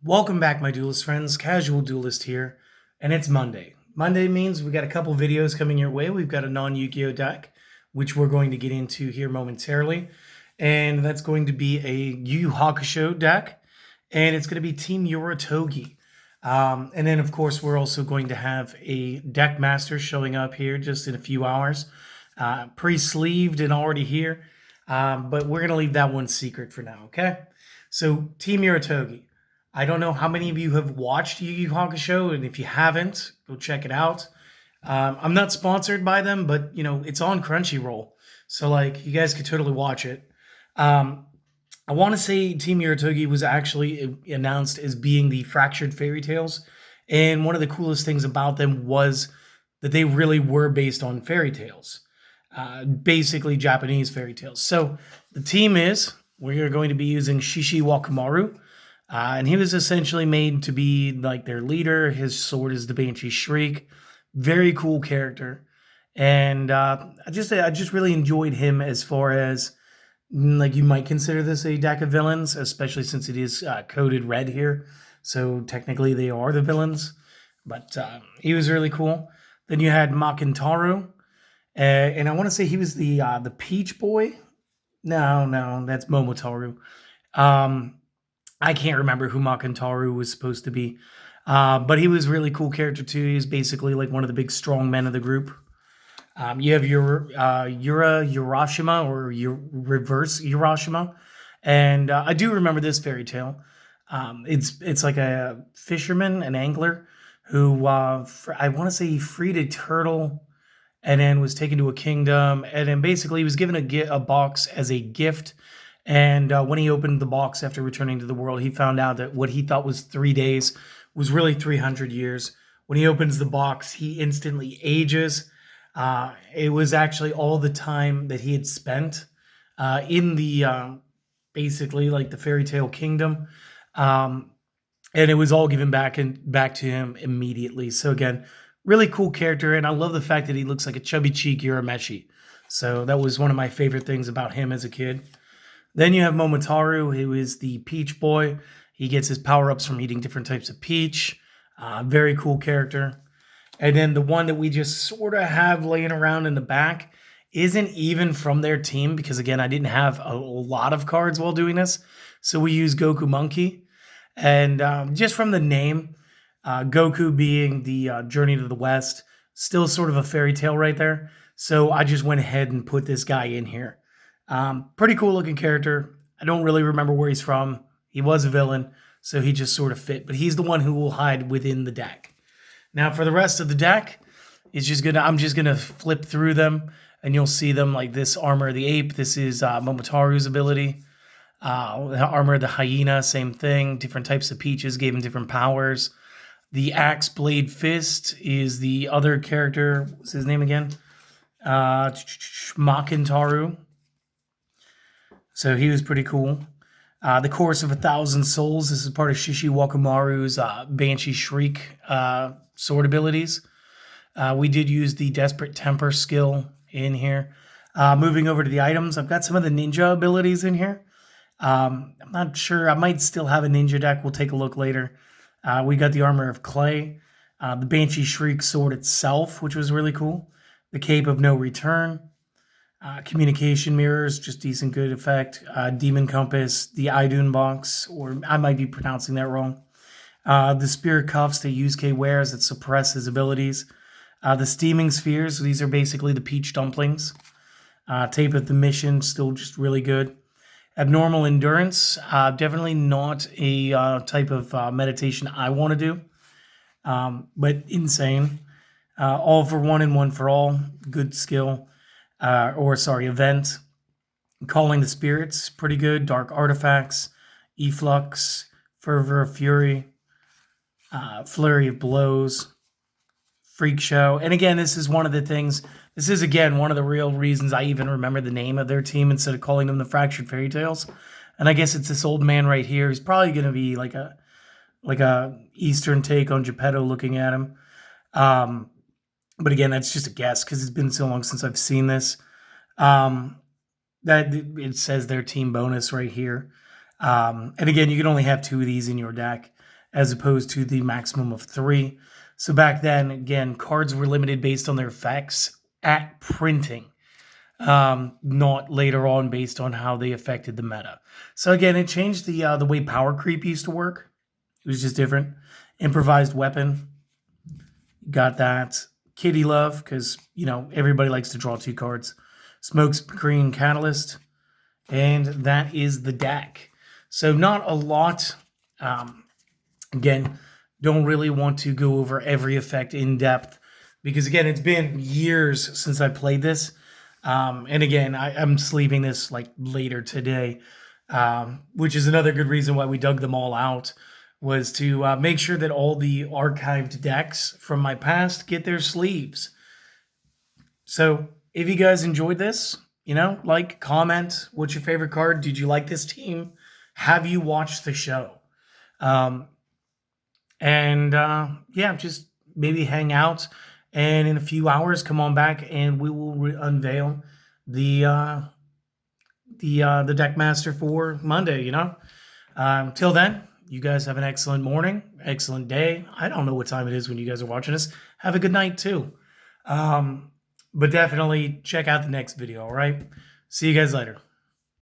Welcome back, my duelist friends. Casual Duelist here, and it's Monday. Monday means we got a couple videos coming your way. We've got a non-Yu-Gi-Oh deck, which we're going to get into here momentarily, and that's going to be a Yu-Yu-Hakusho deck, and it's going to be Team Uraotogi. And then, of course, we're also going to have a deck master showing up here just in a few hours, pre-sleeved and already here, but we're going to leave that one secret for now, okay? So, Team Uraotogi. I don't know how many of you have watched Yu-Yu-Hakusho, and if you haven't, go check it out. I'm not sponsored by them, but it's on Crunchyroll, so like you guys could totally watch it. I want to say Team Uraotogi was actually announced as being the Fractured Fairy Tales, and one of the coolest things about them was that they really were based on fairy tales, basically Japanese fairy tales. So the team is we're going to be using Shishi Wakamaru. And he was essentially made to be like their leader. His sword is the Banshee Shriek. Very cool character. And I just really enjoyed him as far as like you might consider this a deck of villains, especially since it is coded red here. So technically they are the villains. But he was really cool. Then you had Makintaru. And I want to say he was the Peach Boy. No, that's Momotaru. I can't remember who Makintaru was supposed to be, but he was a really cool character too. He was basically like one of the big strong men of the group. You have your Urashima or your reverse Urashima, and I do remember this fairy tale. It's like a fisherman, an angler, who I want to say he freed a turtle, and then was taken to a kingdom, and then basically he was given a box as a gift. And when he opened the box after returning to the world, he found out that what he thought was 3 days was really 300 years. When he opens the box, he instantly ages. It was actually all the time that he had spent in the basically like the fairy tale kingdom. And it was all given back to him immediately. So again, really cool character. And I love the fact that he looks like a chubby cheek Urameshi. So that was one of my favorite things about him as a kid. Then you have Momotaru, who is the Peach Boy. He gets his power-ups from eating different types of peach. Very cool character. And then the one that we just sort of have laying around in the back isn't even from their team because, again, I didn't have a lot of cards while doing this. So we use Goku Monkey. And just from the name, Goku being the Journey to the West, still sort of a fairy tale right there. So I just went ahead and put this guy in here. Pretty cool looking character. I don't really remember where he's from. He was a villain, so he just sort of fit. But he's the one who will hide within the deck. Now, for the rest of the deck, I'm just gonna flip through them, and you'll see them like this Armor of the Ape. This is Momotaru's ability. Armor of the Hyena, same thing. Different types of peaches gave him different powers. The Axe Blade Fist is the other character. What's his name again? Makintaru. So he was pretty cool. The Chorus of 1,000 Souls. This is part of Shishi Wakamaru's Banshee Shriek sword abilities. We did use the Desperate Temper skill in here. Moving over to the items, I've got some of the ninja abilities in here. I'm not sure. I might still have a ninja deck. We'll take a look later. We got the Armor of Clay. The Banshee Shriek sword itself, which was really cool. The Cape of No Return. Communication mirrors, just decent good effect. Demon Compass, the Idun box, or I might be pronouncing that wrong. The Spirit Cuffs that Yusuke wears that suppress his abilities. The Steaming Spheres, these are basically the peach dumplings. Tape of the Mission, still just really good. Abnormal Endurance, definitely not a type of meditation I want to do, but insane. All for one and one for all, good skill. Event. Calling the Spirits, pretty good. Dark Artifacts, Efflux, Fervor of Fury, Flurry of Blows, Freak Show. And again, this is one of the things, this is again one of the real reasons I even remember the name of their team instead of calling them the Fractured Fairy Tales. And I guess it's this old man right here. He's probably going to be like a Eastern take on Geppetto looking at him. But again, that's just a guess because it's been so long since I've seen this. That it says their team bonus right here. And again, you can only have 2 of these in your deck. as opposed to the maximum of 3. So back then, again, cards were limited based on their effects at printing, not later on based on how they affected the meta. So again, it changed the way power creep used to work. It was just different. Improvised weapon, got that. Kitty Love, because, everybody likes to draw 2 cards. Smoke Screen Catalyst, and that is the deck. So not a lot. Again, don't really want to go over every effect in depth because, again, it's been years since I played this. And again, I'm sleeving this like later today, which is another good reason why we dug them all out, was to make sure that all the archived decks from my past get their sleeves. So if you guys enjoyed this, like, comment, what's your favorite card? Did you like this team? Have you watched the show? Yeah, just maybe hang out, and in a few hours, come on back, and we will unveil the deck master for Monday. Till then, you guys have an excellent morning, excellent day. I don't know what time it is when you guys are watching this. Have a good night too. But definitely check out the next video. All right. See you guys later.